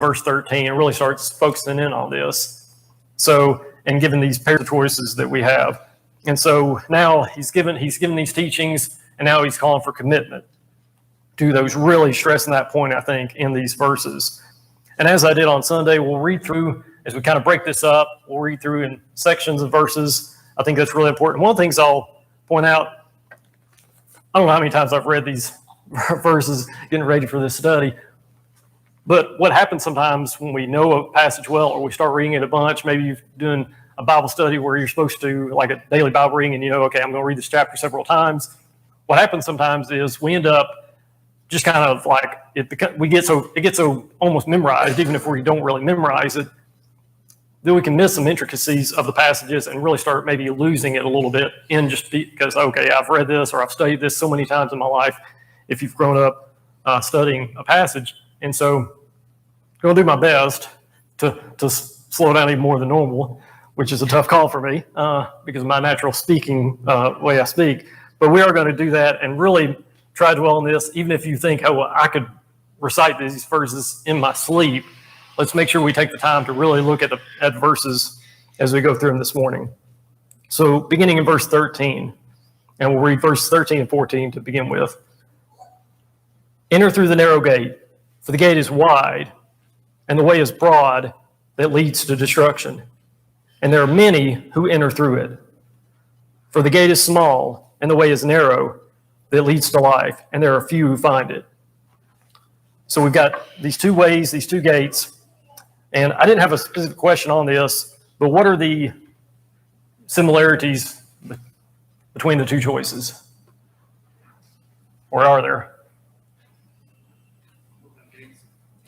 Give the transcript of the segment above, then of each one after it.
verse 13 and really starts focusing in on this. So, and given these pairs of choices that we have. And so now he's given these teachings, and now he's calling for commitment to those, really stressing that point, I think, in these verses. And as I did on Sunday, we'll read through, as we kind of break this up, we'll read through in sections of verses. I think that's really important. One of the things I'll point out, I don't know how many times I've read these verses getting ready for this study, but what happens sometimes when we know a passage well, or we start reading it a bunch, maybe you're doing a Bible study where you're supposed to, like a daily Bible reading, and you know, okay, I'm going to read this chapter several times. What happens sometimes is we end up just kind of like, it gets so almost memorized, even if we don't really memorize it, then we can miss some intricacies of the passages and really start maybe losing it a little bit in just because, okay, I've read this or I've studied this so many times in my life, if you've grown up studying a passage. And so I'm going to do my best to slow down even more than normal, which is a tough call for me because of my natural speaking way I speak. But we are going to do that and really try to dwell on this, even if you think, oh, well, I could recite these verses in my sleep. Let's make sure we take the time to really look at the verses as we go through them this morning. So beginning in verse 13, and we'll read verse 13 and 14 to begin with. Enter through the narrow gate, for the gate is wide, and the way is broad that leads to destruction. And there are many who enter through it. For the gate is small, and the way is narrow that leads to life, and there are few who find it. So we've got these two ways, these two gates, and I didn't have a specific question on this, but what are the similarities between the two choices? Or are there?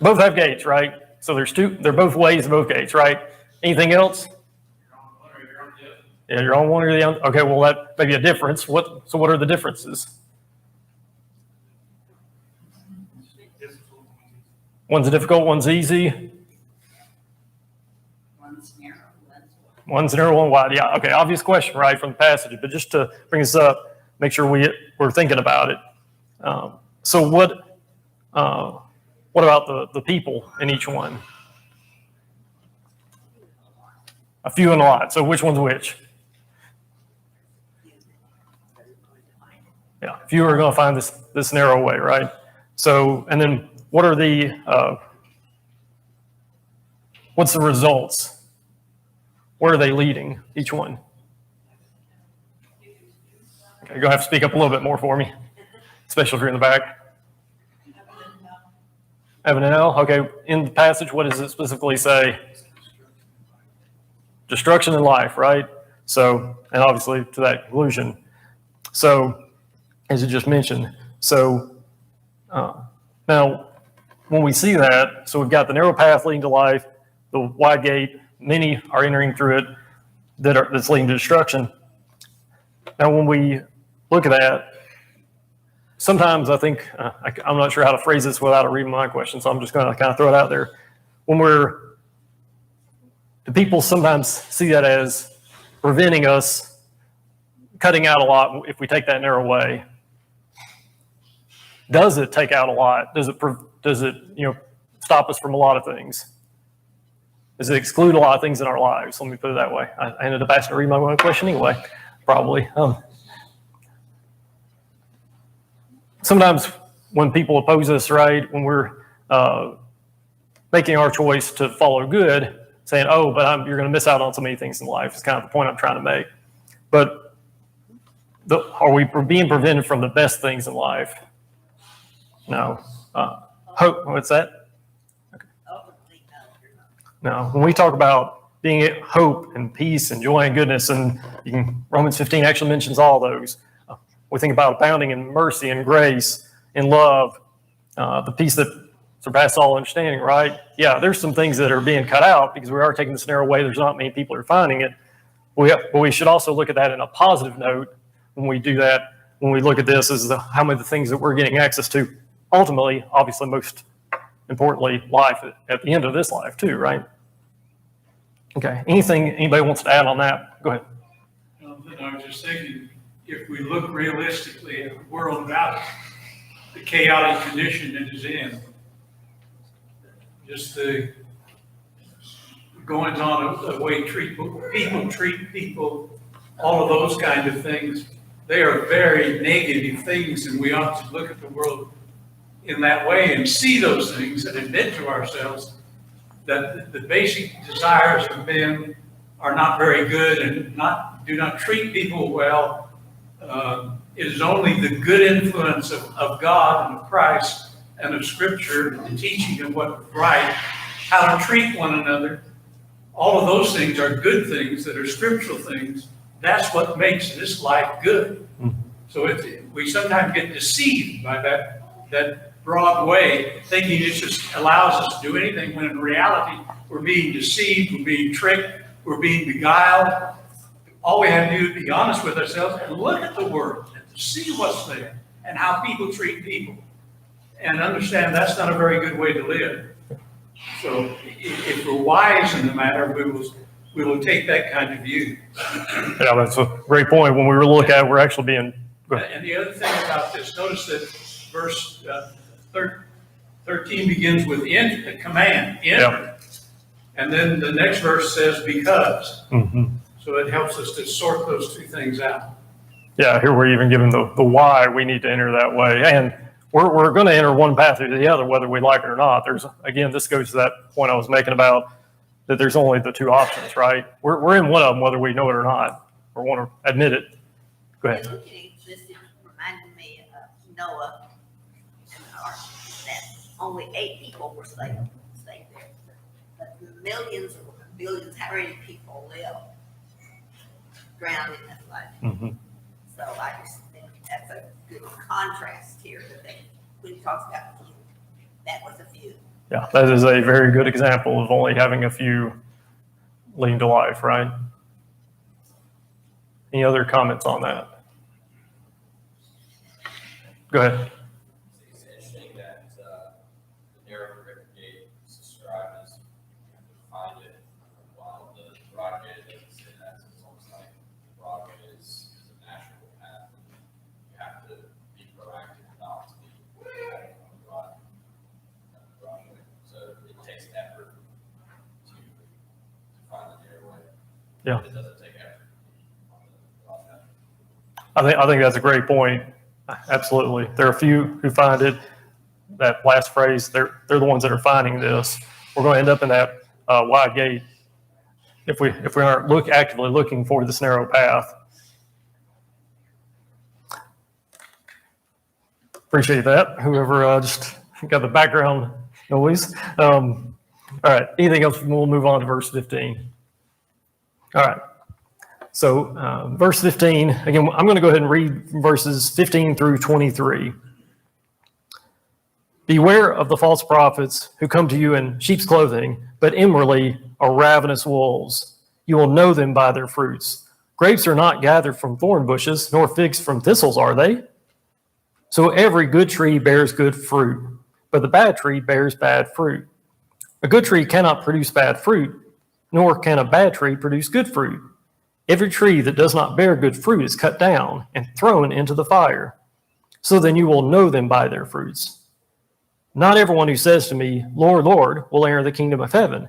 Both have gates, right? So there's two, they're both ways, both gates, right? Anything else? Yeah, you're on one or the other. Okay, well, that may be a difference. So what are the differences? One's difficult, one's easy. One's narrow, one wide. Yeah, okay, obvious question, right, from the passage. But just to bring this up, make sure we're thinking about it. So what about the people in each one? A few and a lot. So which one's which? Yeah, few are going to find this narrow way, right? So, and then what are what's the results? Where are they leading, each one? Okay, you're going to have to speak up a little bit more for me, especially if you're in the back. Heaven and hell. Okay, in the passage, what does it specifically say? Destruction and life, right? So, and obviously to that conclusion. So, as you just mentioned. So, now, when we see that, so we've got the narrow path leading to life, the wide gate, many are entering through it that's leading to destruction. Now, when we look at that, sometimes I think, I'm not sure how to phrase this without reading my question, so I'm just going to kind of throw it out there. Do people sometimes see that as preventing us cutting out a lot if we take that narrow way? Does it take out a lot? Does it stop us from a lot of things? Does it exclude a lot of things in our lives? Let me put it that way. I ended up asking to read my own question anyway, probably. Sometimes when people oppose us, right, when we're making our choice to follow good, saying, oh, but you're going to miss out on so many things in life, is kind of the point I'm trying to make. But are we being prevented from the best things in life? No. Hope, what's that? Okay. No, when we talk about being at hope and peace and joy and goodness, and Romans 15 actually mentions all those. We think about abounding in mercy and grace and love, the peace that surpasses all understanding, right? Yeah, there's some things that are being cut out because we are taking this narrow way. There's not many people who are finding it. But we should also look at that in a positive note when we do that, when we look at this as how many of the things that we're getting access to, ultimately, obviously, most importantly, life at the end of this life too, right? Okay, anybody wants to add on that? Go ahead. I was just thinking, if we look realistically at the world about the chaotic condition it is in, just the goings on of the way people treat people, all of those kind of things. They are very negative things, and we ought to look at the world in that way and see those things and admit to ourselves that the basic desires of men are not very good and do not treat people well. It is only the good influence of God and of Christ and of Scripture, the teaching of what is right, how to treat one another. All of those things are good things that are scriptural things. That's what makes this life good. So we sometimes get deceived by that broad way, thinking it just allows us to do anything, when in reality, we're being deceived, we're being tricked, we're being beguiled. All we have to do is be honest with ourselves and look at the world and see what's there and how people treat people, and understand that's not a very good way to live. So if we're wise in the matter, we will take that kind of view. Yeah, that's a great point. When we look at it, we're actually being. And the other thing about this, notice that verse 13 begins with a command, enter. And then the next verse says because. So it helps us to sort those two things out. Yeah, here we're even given the why we need to enter that way. And we're going to enter one path or the other, whether we like it or not. Again, this goes to that point I was making about that there's only the two options, right? We're in one of them, whether we know it or not, or want to admit it. Go ahead. Looking at this, it reminded me of Noah and the ark, that only 8 people were saved there. But millions or billions, how many people live drowned in that flood? So I just think that's a good contrast here, that when he talks about a few, that was a few. Yeah, that is a very good example of only having a few leading to life, right? Any other comments on that? Go ahead. It's interesting that the narrow river gate is described as you have to find it, while the broad gate doesn't say that. So it's almost like the broad gate is a natural path. You have to be proactive not to be on the broad way. So it takes effort to find the narrow way. Yeah. It doesn't take effort on the broad path. I think that's a great point. Absolutely. There are a few who find it. That last phrase, they're the ones that are finding this. We're going to end up in that wide gate if we aren't actively looking for this narrow path. Appreciate that. Whoever just got the background noise. All right. Anything else? We'll move on to verse 15. All right. So verse 15, again, I'm going to go ahead and read verses 15 through 23. Beware of the false prophets who come to you in sheep's clothing, but inwardly are ravenous wolves. You will know them by their fruits. Grapes are not gathered from thorn bushes, nor figs from thistles, are they? So every good tree bears good fruit, but the bad tree bears bad fruit. A good tree cannot produce bad fruit, nor can a bad tree produce good fruit. Every tree that does not bear good fruit is cut down and thrown into the fire. So then you will know them by their fruits. Not everyone who says to me, Lord, Lord, will enter the kingdom of heaven,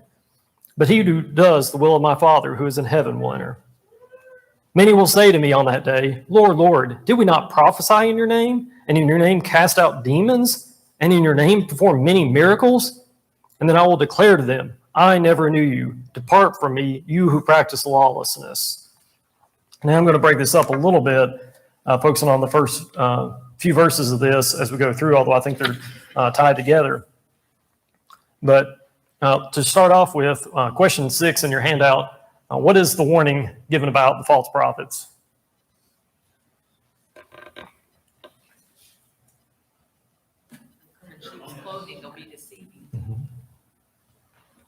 but he who does the will of my Father who is in heaven will enter. Many will say to me on that day, Lord, Lord, did we not prophesy in your name, and in your name cast out demons, and in your name perform many miracles? And then I will declare to them, I never knew you. Depart from me, you who practice lawlessness. Now I'm going to break this up a little bit, focusing on the first few verses of this as we go through, although I think they're tied together. But to start off with, question 6 in your handout, what is the warning given about the false prophets? Sheep's clothing will be deceiving.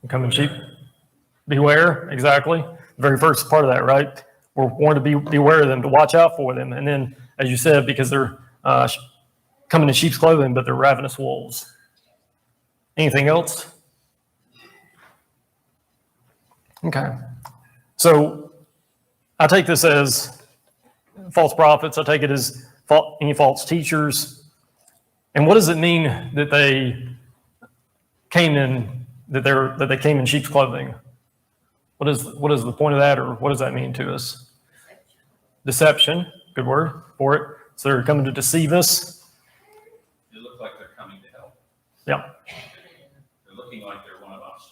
Come in sheep. Beware, exactly. The very first part of that, right? We're warned to beware of them, to watch out for them. And then, as you said, because they're coming in sheep's clothing, but they're ravenous wolves. Anything else? Okay. So I take this as false prophets. I take it as any false teachers. And what does it mean that they came in that they came in sheep's clothing. What is the point of that, or what does that mean to us? Deception, good word for it. So they're coming to deceive us. They look like they're coming to help. Yeah. They're looking like they're one of us.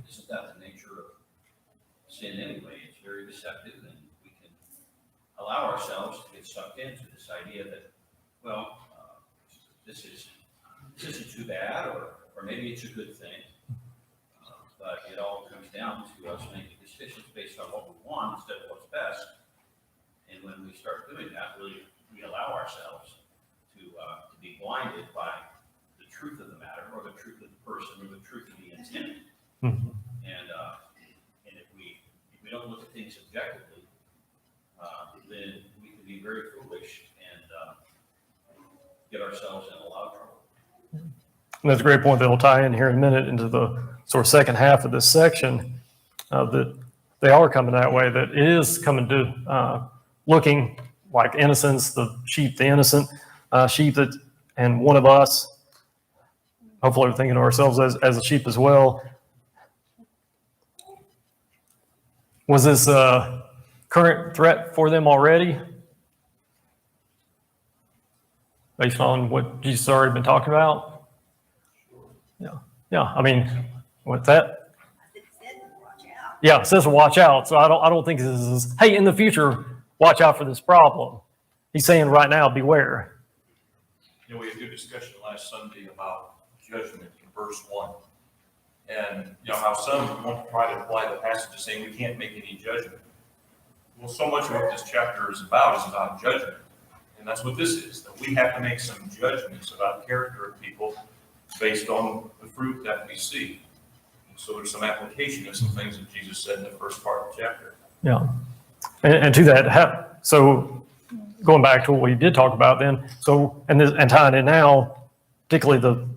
Isn't that the nature of sin anyway? It's very deceptive, and we can allow ourselves to get sucked into this idea that, well, this isn't too bad, or maybe it's a good thing. But it all comes down to us making decisions based on what we want instead of what's best. And when we start doing that, we allow ourselves to be blinded by the truth of the matter, or the truth of the person, or the truth of the intent. Mhm. And if we don't look at things objectively, then we can be very foolish and get ourselves in a lot of trouble. And that's a great point that will tie in here in a minute into the sort of second half of this section, that they are coming that way, that it is coming to looking like innocence, the sheep, the innocent sheep, that, and one of us, hopefully we're thinking of ourselves as a sheep as well. Was this a current threat for them already? Based on what Jesus has already been talking about? Yeah. I mean, what's that? It said, watch out. Yeah, it says watch out. So I don't think this is, hey, in the future, watch out for this problem. He's saying right now, beware. You know, we had a good discussion last Sunday about judgment in verse 1. And, you know, how some want to try to apply the passage to saying we can't make any judgment. Well, so much of what this chapter is about judgment. And that's what this is, that we have to make some judgments about the character of people based on the fruit that we see. And so there's some application of some things that Jesus said in the first part of the chapter. Yeah. And to that, so going back to what we did talk about then, so, and tying in now, particularly the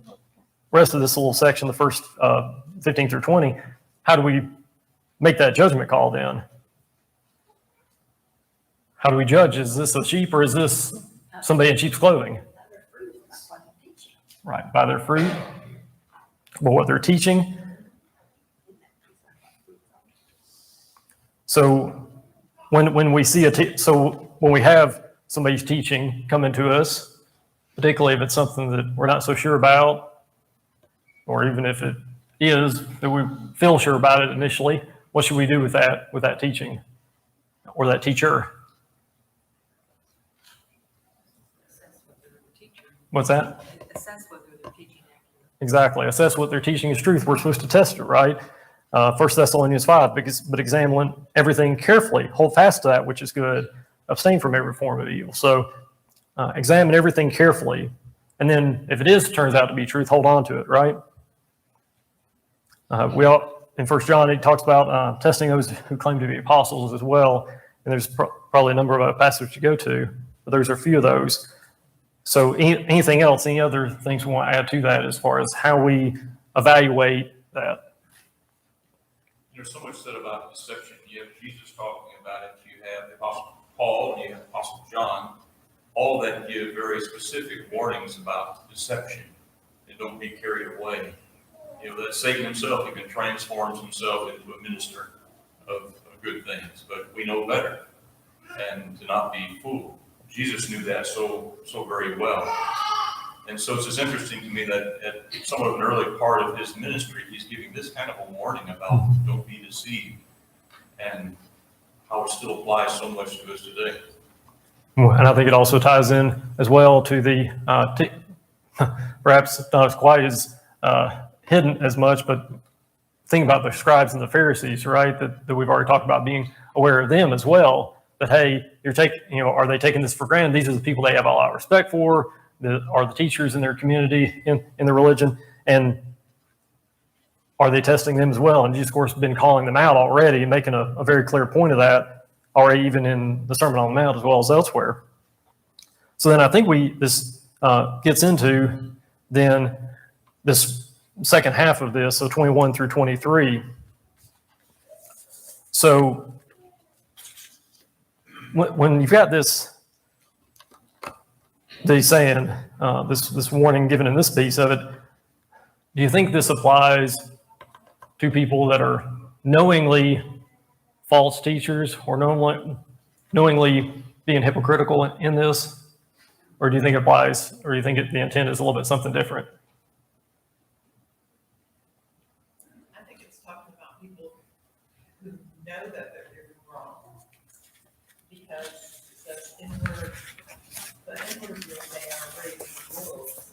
rest of this little section, the first 15 through 20, how do we make that judgment call then? How do we judge? Is this a sheep, or is this somebody in sheep's clothing? Other fruit, that's what I'm teaching. Right, by their fruit, by what they're teaching. So when we see when we have somebody's teaching come into us, particularly if it's something that we're not so sure about, or even if it is that we feel sure about it initially, what should we do with that teaching or that teacher? What's that? Assess whether they're teaching accurate. Exactly. Assess what they're teaching is truth. We're supposed to test it, right? 1 Thessalonians 5, but examine everything carefully. Hold fast to that which is good. Abstain from every form of evil. So examine everything carefully. And then if it turns out to be truth, hold on to it, right? In 1 John, he talks about testing those who claim to be apostles as well. And there's probably a number of passages to go to, but there's a few of those. So anything else, any other things we want to add to that as far as how we evaluate that? There's so much said about deception. You have Jesus talking about it. You have the Apostle Paul and you have Apostle John, all that give very specific warnings about deception. And don't be carried away. You know, that Satan himself even transforms himself into a minister of good things, but we know better and to not be fooled. Jesus knew that so very well. And so it's just interesting to me that at somewhat of an early part of his ministry, he's giving this kind of a warning about don't be deceived, and how it still applies so much to us today. And I think it also ties in as well to the, perhaps not as quite as hidden as much, but think about the scribes and the Pharisees, right? That we've already talked about, being aware of them as well. That, hey, are they taking this for granted? These are the people they have a lot of respect for, are the teachers in their community, in their religion, and are they testing them as well? And Jesus, of course, has been calling them out already and making a very clear point of that already, even in the Sermon on the Mount as well as elsewhere. So then I think this gets into then this second half of this, so 21 through 23. So when you've got this saying, this warning given in this piece of it, do you think this applies to people that are knowingly false teachers or knowingly being hypocritical in this? Or do you think it applies, or do you think the intent is a little bit something different? I think it's talking about people who know that they're doing wrong. Because it says inward, the inward being they are raised wolves.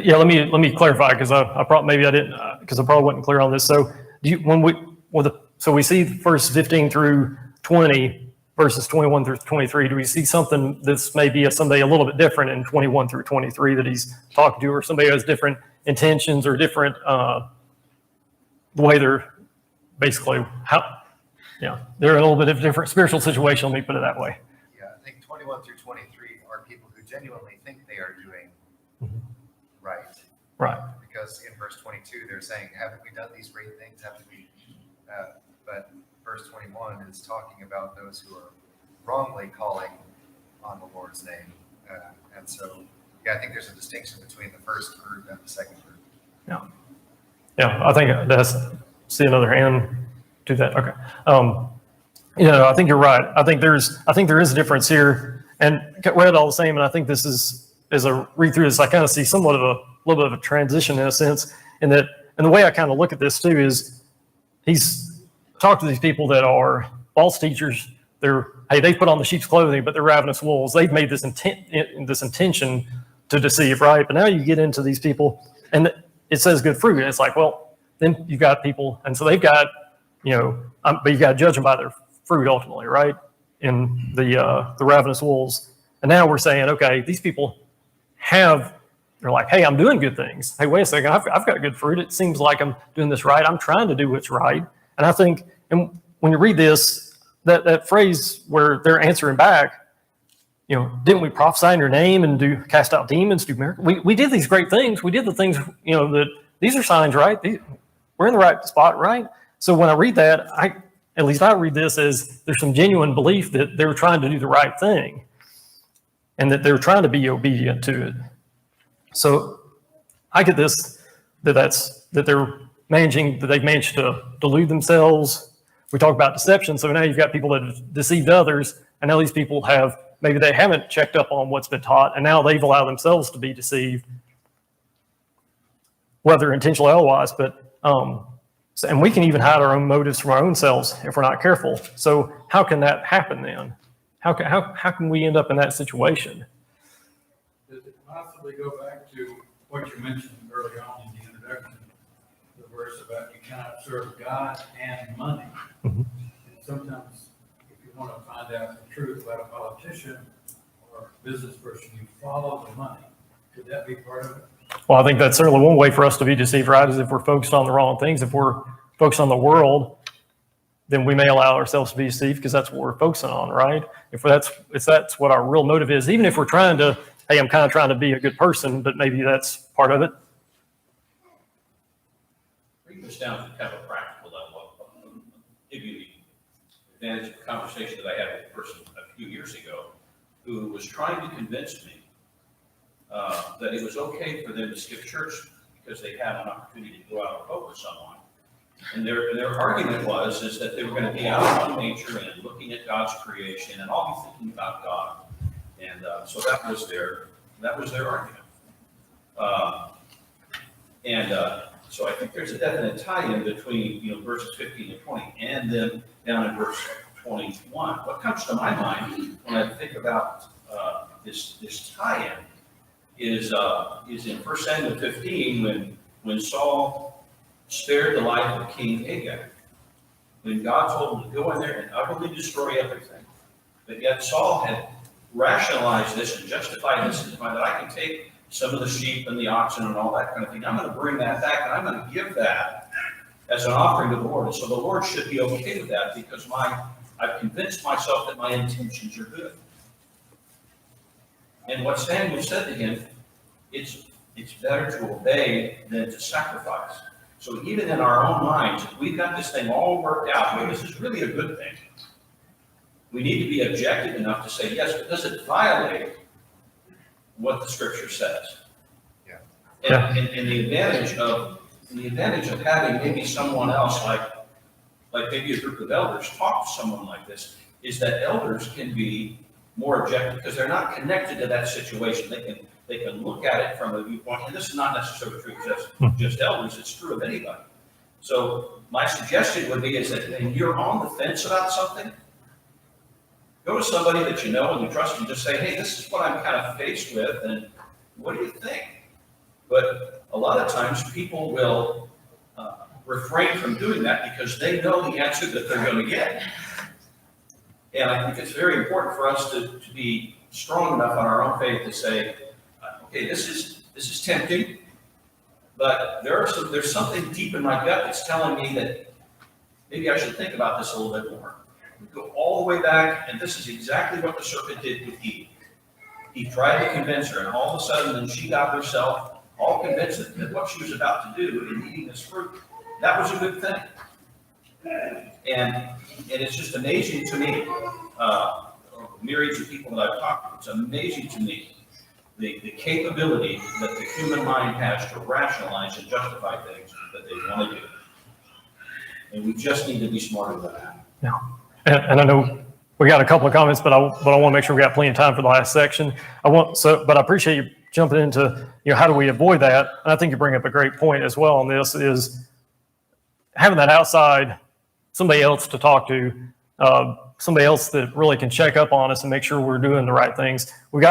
Yeah, let me clarify, because I probably, maybe I didn't, because I probably wasn't clear on this. So do you, so we see verse 15 through 20 verses 21 through 23. Do we see something that's maybe somebody a little bit different in 21 through 23 that he's talking to, or somebody who has different intentions or different, the way they're basically, they're in a little bit of a different spiritual situation, let me put it that way. Yeah, I think 21 through 23 are people who genuinely think they are doing right. Right. Because in verse 22, they're saying, haven't we done these great things? Haven't we? But verse 21 is talking about those who are wrongly calling on the Lord's name. And so, I think there's a distinction between the first group and the second group. Yeah, I think that's, see another hand do that. Okay. I think you're right. I think there is a difference here, and read all the same. And I think this is, as I read through this, I kind of see somewhat of a little bit of a transition in a sense, and the way I kind of look at this too is he's talked to these people that are false teachers. They put on the sheep's clothing, but they're ravenous wolves. They've made this intention to deceive, right? But now you get into these people, and it says good fruit, and it's like, well, then you've got people, and so they've got, but you got to judge them by their fruit ultimately, right? In the ravenous wolves, and now we're saying, okay, these people they're like, hey, I'm doing good things. Hey, wait a second, I've got good fruit. It seems like I'm doing this right. I'm trying to do what's right, and I think, and when you read this, that phrase where they're answering back, didn't we prophesy in your name and cast out demons, do miracles? We did these great things. We did the things, that these are signs, right? We're in the right spot, right? So when I read that, at least I read this as there's some genuine belief that they were trying to do the right thing and that they were trying to be obedient to it. So I get this, that they've managed to delude themselves. We talk about deception. So now you've got people that have deceived others, and now these people maybe they haven't checked up on what's been taught, and now they've allowed themselves to be deceived, whether intentionally or otherwise. But, and we can even hide our own motives from our own selves if we're not careful. So how can that happen then? How can we end up in that situation? Does it possibly go back to what you mentioned early on in the introduction, the verse about you cannot serve God and money? Mm-hmm. And sometimes if you want to find out the truth about a politician or a business person, you follow the money. Could that be part of it? Well, I think that's certainly one way for us to be deceived, right? Is if we're focused on the wrong things. If we're focused on the world, then we may allow ourselves to be deceived because that's what we're focusing on, right? If that's what our real motive is, even if we're trying to, hey, I'm kind of trying to be a good person, but maybe that's part of it. Bring this down to kind of a practical level. I'll give you the advantage of a conversation that I had with a person a few years ago who was trying to convince me that it was okay for them to skip church because they had an opportunity to go out and vote with someone. And their argument is that they were going to be out on nature and looking at God's creation and all be thinking about God. And so that was their argument. So I think there's a definite tie-in between verses 15 and 20 and then down in verse 21. What comes to my mind when I think about this tie-in is in 1 Samuel 15 when Saul spared the life of King Agag. When God told him to go in there and utterly destroy everything. But yet Saul had rationalized this and justified this and that I can take some of the sheep and the oxen and all that kind of thing. I'm going to bring that back and I'm going to give that as an offering to the Lord. And so the Lord should be okay with that because I've convinced myself that my intentions are good. And what Samuel said to him, it's better to obey than to sacrifice. So even in our own minds, if we've got this thing all worked out, well, this is really a good thing. We need to be objective enough to say, yes, but does it violate what the scripture says? Yeah. And the advantage of And the advantage of having maybe someone else, like maybe a group of elders, talk to someone like this, is that elders can be more objective because they're not connected to that situation. They can look at it from a viewpoint, and this is not necessarily true just elders, it's true of anybody. So my suggestion would be is that when you're on the fence about something, go to somebody that you know and you trust and just say, hey, this is what I'm kind of faced with, and what do you think? But a lot of times people will refrain from doing that because they know the answer that they're going to get. And I think it's very important for us to be strong enough on our own faith to say, okay, this is tempting, but there's something deep in my gut that's telling me that maybe I should think about this a little bit more. We go all the way back, and this is exactly what the serpent did with Eve. He tried to convince her, and all of a sudden, then she got herself all convinced that what she was about to do in eating this fruit, that was a good thing. And it's just amazing to me, myriads of people that I've talked to, it's amazing to me the capability that the human mind has to rationalize and justify things that they want to do. And we just need to be smarter than that. Yeah. And I know we got a couple of comments, but I want to make sure we got plenty of time for the last section. But I appreciate you jumping into, how do we avoid that? And I think you bring up a great point as well on this is having that outside, somebody else to talk to, somebody else that really can check up on us and make sure we're doing the right things. We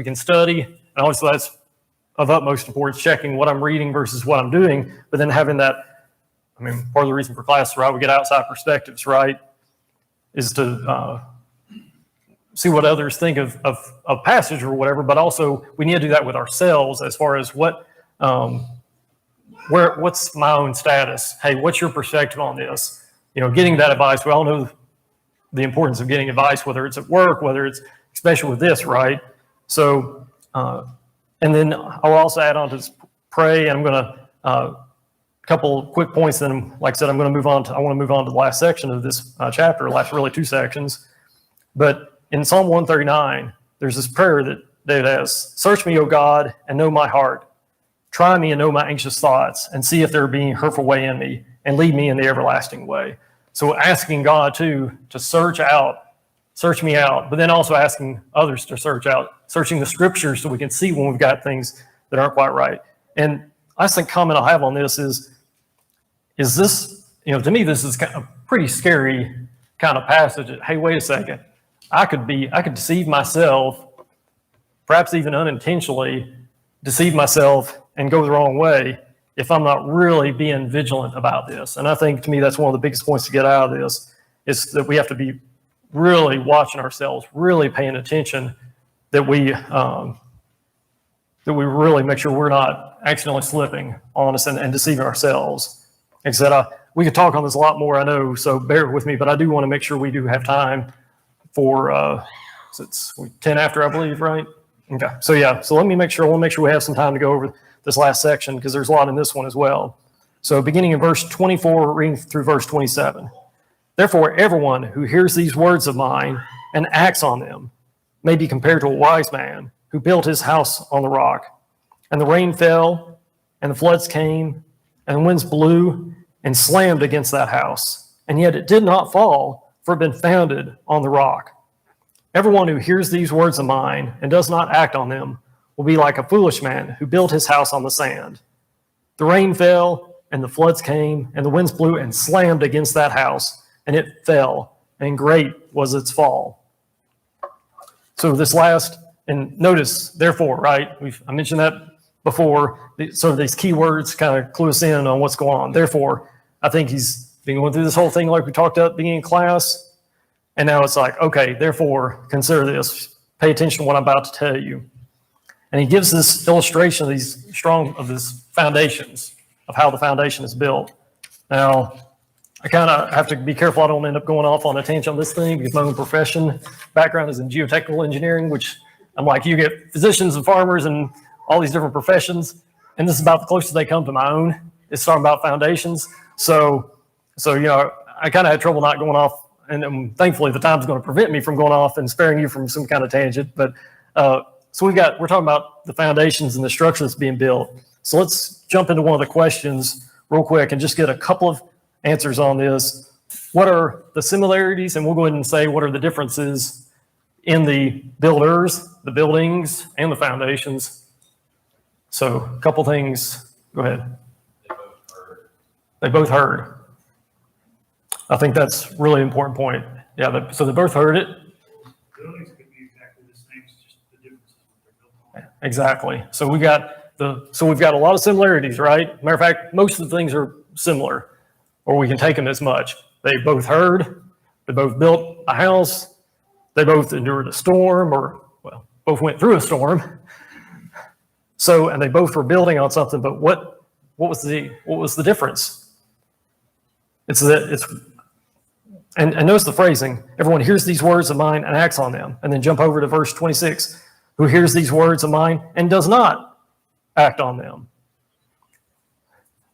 can study, and obviously that's of utmost importance, checking what I'm reading versus what I'm doing, but then having that, part of the reason for class, right, we get outside perspectives, right, is to see what others think of passage or whatever, but also we need to do that with ourselves as far as what's my own status? Hey, what's your perspective on this? Getting that advice. We all know the importance of getting advice, whether it's at work, whether it's especially with this, right? So, and then I'll also add on to this, pray, and I'm going to, a couple quick points, then, like I said, I want to move on to the last section of this chapter, last really two sections. But in Psalm 139, there's this prayer that David has, search me, O God, and know my heart. Try me and know my anxious thoughts, and see if there be any hurtful way in me, and lead me in the everlasting way. So asking God to search me out, but then also asking others to searching the scriptures so we can see when we've got things that aren't quite right. And I think comment I'll have on this is this, to me, this is kind of a pretty scary kind of passage. Hey, wait a second. I could deceive myself, perhaps even unintentionally deceive myself and go the wrong way if I'm not really being vigilant about this. And I think, to me, that's one of the biggest points to get out of this, is that we have to be really watching ourselves, really paying attention, that we really make sure we're not accidentally slipping on us and deceiving ourselves. Like I said, we could talk on this a lot more, I know, so bear with me, but I do want to make sure we do have time for, it's 10 after, I believe, right? Okay, so yeah, so I want to make sure we have some time to go over this last section, because there's a lot in this one as well. So beginning in verse 24, reading through verse 27. Therefore, everyone who hears these words of mine and acts on them may be compared to a wise man who built his house on the rock. And the rain fell, and the floods came, and the winds blew and slammed against that house. And yet it did not fall, for it had been founded on the rock. Everyone who hears these words of mine and does not act on them will be like a foolish man who built his house on the sand. The rain fell, and the floods came, and the winds blew and slammed against that house, and it fell, and great was its fall. So this last, and notice, therefore, right? I mentioned that before. So these key words kind of clue us in on what's going on. Therefore, I think he's been going through this whole thing like we talked about at the beginning of class, and now it's like, okay, therefore, consider this. Pay attention to what I'm about to tell you. And he gives this illustration of these foundations, of how the foundation is built. Now, I kind of have to be careful I don't end up going off on a tangent on this thing, because my own profession background is in geotechnical engineering, which I'm like, you get physicians and farmers and all these different professions, and this is about the closest they come to my own. It's talking about foundations. So I kind of had trouble not going off, and thankfully the time's going to prevent me from going off and sparing you from some kind of tangent. But so we're talking about the foundations and the structure that's being built. So let's jump into one of the questions real quick and just get a couple of answers on this. What are the similarities? And we'll go ahead and say, what are the differences in the builders, the buildings, and the foundations? So a couple things. Go ahead. They both heard. They both heard. I think that's a really important point. Yeah, so they both heard it. Buildings could be exactly the same, it's just the differences what they're built on. Exactly. So we've got a lot of similarities, right? Matter of fact, most of the things are similar, or we can take them as much. They both heard, they both built a house, they both endured a storm, or, well, both went through a storm. So, and they both were building on something, but what was the difference? And notice the phrasing, everyone hears these words of mine and acts on them. And then jump over to verse 26, who hears these words of mine and does not act on them.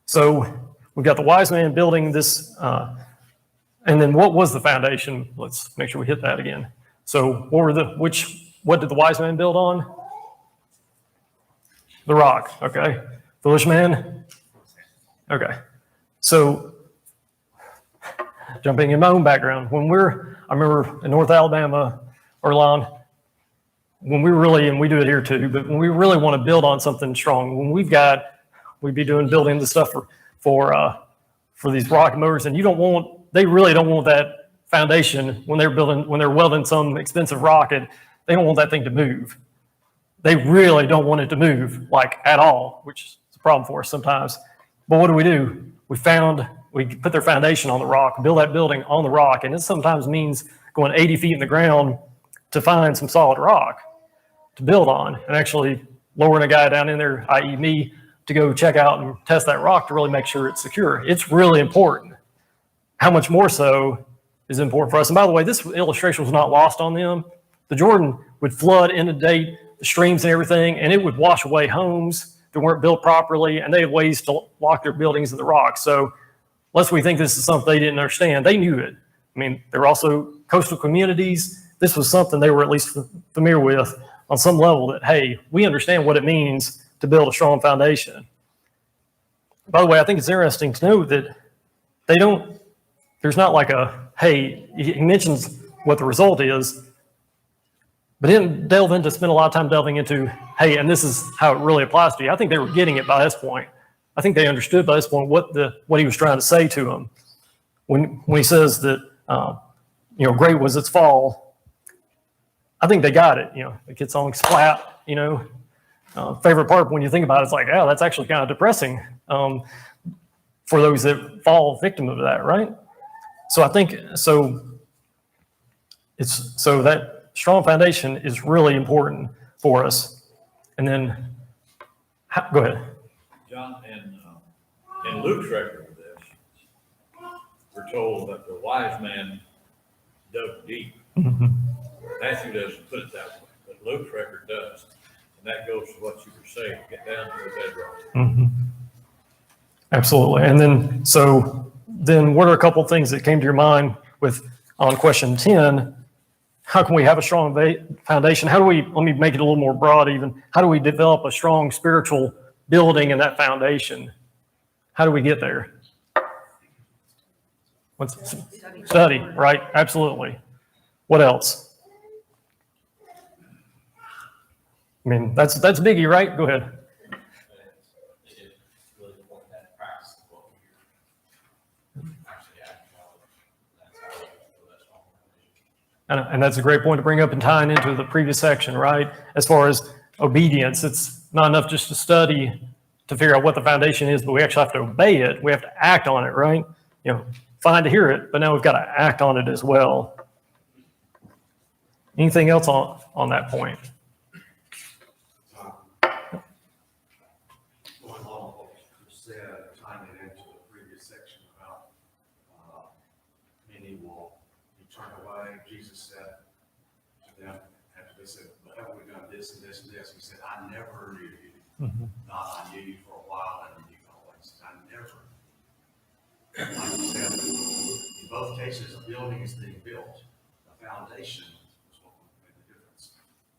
So we've got the wise man building this, and then what was the foundation? Let's make sure we hit that again. So what did the wise man build on? The rock, okay. Foolish man? Okay. So jumping in my own background, I remember in North Alabama, Orlon, when we really, and we do it here too, but when we really want to build on something strong, when we'd be building the stuff for these rocket motors, and they really don't want that foundation when they're welding some expensive rocket, they don't want that thing to move. They really don't want it to move, like at all, which is a problem for us sometimes. But what do? We put their foundation on the rock, build that building on the rock, and it sometimes means going 80 feet in the ground to find some solid rock to build on, and actually lowering a guy down in there, i.e. me, to go check out and test that rock to really make sure it's secure. It's really important. How much more so is important for us? And by the way, this illustration was not lost on them. The Jordan would flood, inundate the streams and everything, and it would wash away homes that weren't built properly, and they had ways to lock their buildings in the rock. So lest we think this is something they didn't understand, they knew it. I mean, there were also coastal communities. This was something they were at least familiar with on some level, that, hey, we understand what it means to build a strong foundation. By the way, I think it's interesting to know that there's not like hey, he mentions what the result is, but didn't spend a lot of time delving into, hey, and this is how it really applies to you. I think they were getting it by this point. I think they understood by this point what he was trying to say to them. When he says that, great was its fall, I think they got it. It gets on splat, favorite part when you think about it, it's like, oh, that's actually kind of depressing for those that fall victim of that, right? So I think, that strong foundation is really important for us. And then, go ahead. John, in Luke's record of this, we're told that the wise man dug deep. Mm-hmm. Matthew doesn't put it that way, but Luke's record does. And that goes to what you were saying, get down to the bedrock. Mm-hmm. Absolutely. And then what are a couple of things that came to your mind on question 10? How can we have a strong foundation? Let me make it a little more broad even. How do we develop a strong spiritual building in that foundation? How do we get there? Study, right? Absolutely. What else? I mean, that's biggie, right? Go ahead. It's really important that practice of what we're actually acting on. That's how we build that strong foundation. And that's a great point to bring up and tying into the previous section, right? As far as obedience, it's not enough just to study to figure out what the foundation is, but we actually have to obey it. We have to act on it, right? Fine to hear it, but now we've got to act on it as well. Anything else on that point? Going along with what you said, tying it into the previous section about many will be turned away. Jesus said to them, after they said, "But haven't we done this and this and this?" He said, "I never knew you. Mm-hmm. Not I knew you for a while, and you always. I never." Like you said, in both cases, a building is being built. The foundation is what made the difference.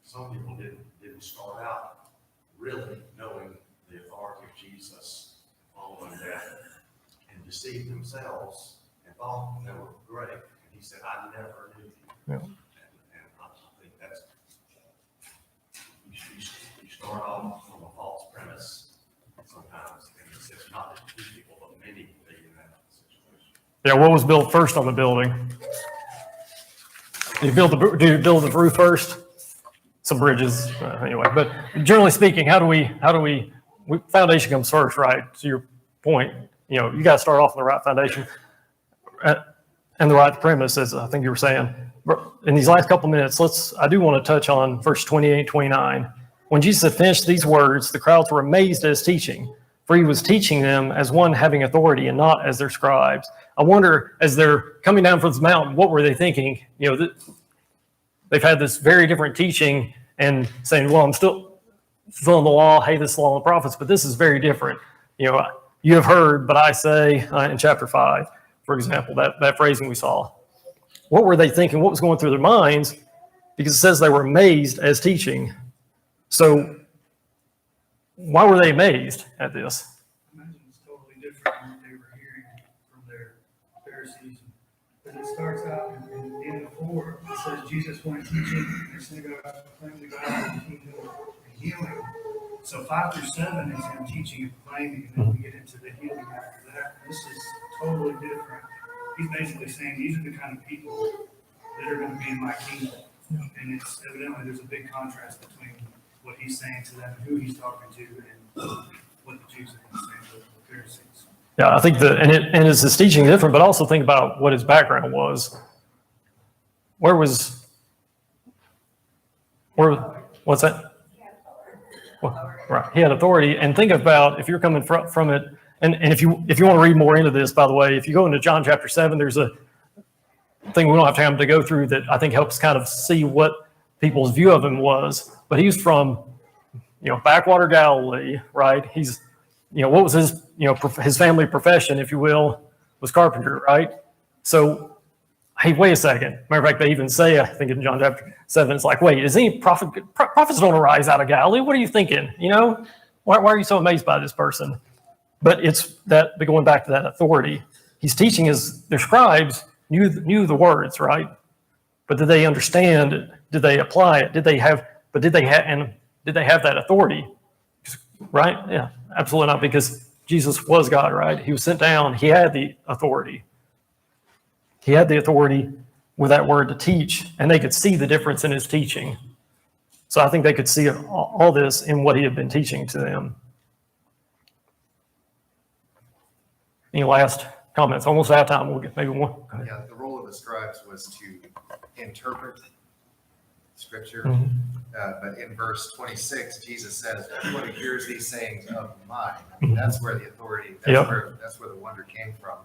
Some people didn't start out really knowing the authority of Jesus. deceived themselves and thought they were great. And he said, I never knew you. Yeah. And I think that's, you start off from a false premise sometimes, and it's not just two people, but many will be in that situation. Yeah, what was built first on the building? Do you build the roof first? Some bridges, anyway. But generally speaking, how do we foundation comes first, right? To your point, you got to start off on the right foundation and the right premise, as I think you were saying. In these last couple of minutes, I do want to touch on verse 28 and 29. When Jesus had finished these words, the crowds were amazed at his teaching, for he was teaching them as one having authority and not as their scribes. I wonder, as they're coming down from this mountain, what were they thinking? They've had this very different teaching and saying, well, I'm still fulfilling the law, hey, this law and the prophets, but this is very different. You have heard, but I say, in chapter 5, for example, that phrasing we saw. What were they thinking? What was going through their minds? Because it says they were amazed as teaching. So why were they amazed at this? Imagine it's totally different than what they were hearing from their Pharisees. But it starts out in the end of 4, it says Jesus went teaching in the synagogue, proclaiming the God and kingdom and healing. So 5 through 7 is him teaching and proclaiming, and then we get into the healing after that. This is totally different. He's basically saying these are the kind of people that are going to be in my kingdom. And it's evidently there's a big contrast between what he's saying to them and who he's talking to and what the Jews are saying to the Pharisees. Yeah, I think and is his teaching different, but also think about what his background was. What's that? Well, right, he had authority, and think about if you're coming from it, and if you want to read more into this, by the way, if you go into John chapter 7, there's a thing we don't have time to go through that I think helps kind of see what people's view of him was. But he's from, backwater Galilee, right? He's, what was his, his family profession, if you will, was carpenter, right? So, hey, wait a second. Matter of fact, they even say, I think in John chapter 7, it's like, wait, is any prophets don't arise out of Galilee? What are you thinking? Why are you so amazed by this person? But it's that, going back to that authority. He's teaching their scribes knew the words, right? But did they understand it? Did they apply it? Did they have that authority? Right? Yeah, absolutely not, because Jesus was God, right? He was sent down. He had the authority. He had the authority with that word to teach, and they could see the difference in his teaching. So I think they could see all this in what he had been teaching to them. Any last comments? Almost out of time. We'll get maybe one. Yeah, the role of the scribes was to interpret scripture. But in verse 26, Jesus says, anyone who hears these sayings of mine, that's where the authority, that's where the wonder came from.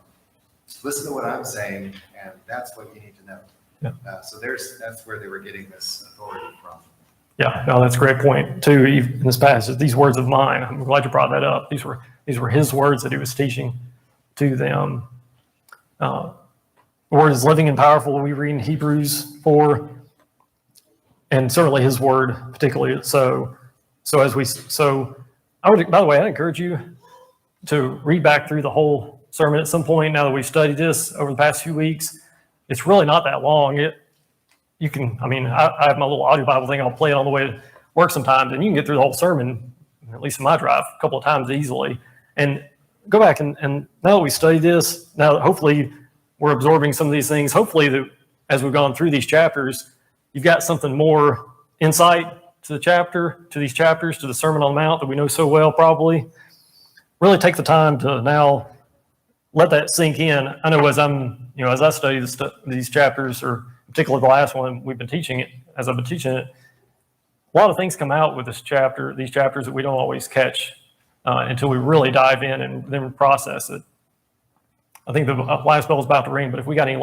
Listen to what I'm saying, and that's what you need to know. So that's where they were getting this authority from. Yeah, no, that's a great point too. In this passage, these words of mine, I'm glad you brought that up. These were his words that he was teaching to them. The word is living and powerful. We read in Hebrews 4, and certainly his word particularly. So I would, by the way, I'd encourage you to read back through the whole sermon at some point. Now that we've studied this over the past few weeks, it's really not that long. I have my little audio Bible thing. I'll play it on the way to work sometimes, and you can get through the whole sermon, at least in my drive, a couple of times easily. And go back and now that we study this, now that hopefully we're absorbing some of these things, hopefully as we've gone through these chapters, you've got something more insight to the chapter, to these chapters, to the Sermon on the Mount that we know so well probably. Really take the time to now let that sink in. I know as I study these chapters, or particularly the last one, I've been teaching it, a lot of things come out with these chapters that we don't always catch until we really dive in and then process it. I think the last bell is about to ring, but if we got any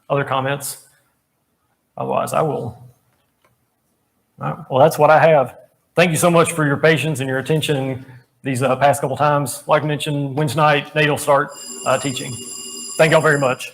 other comments, otherwise I will. All right, well, that's what I have. Thank you so much for your patience and your attention these past couple times. Like I mentioned, Wednesday night, Nate will start teaching. Thank y'all very much.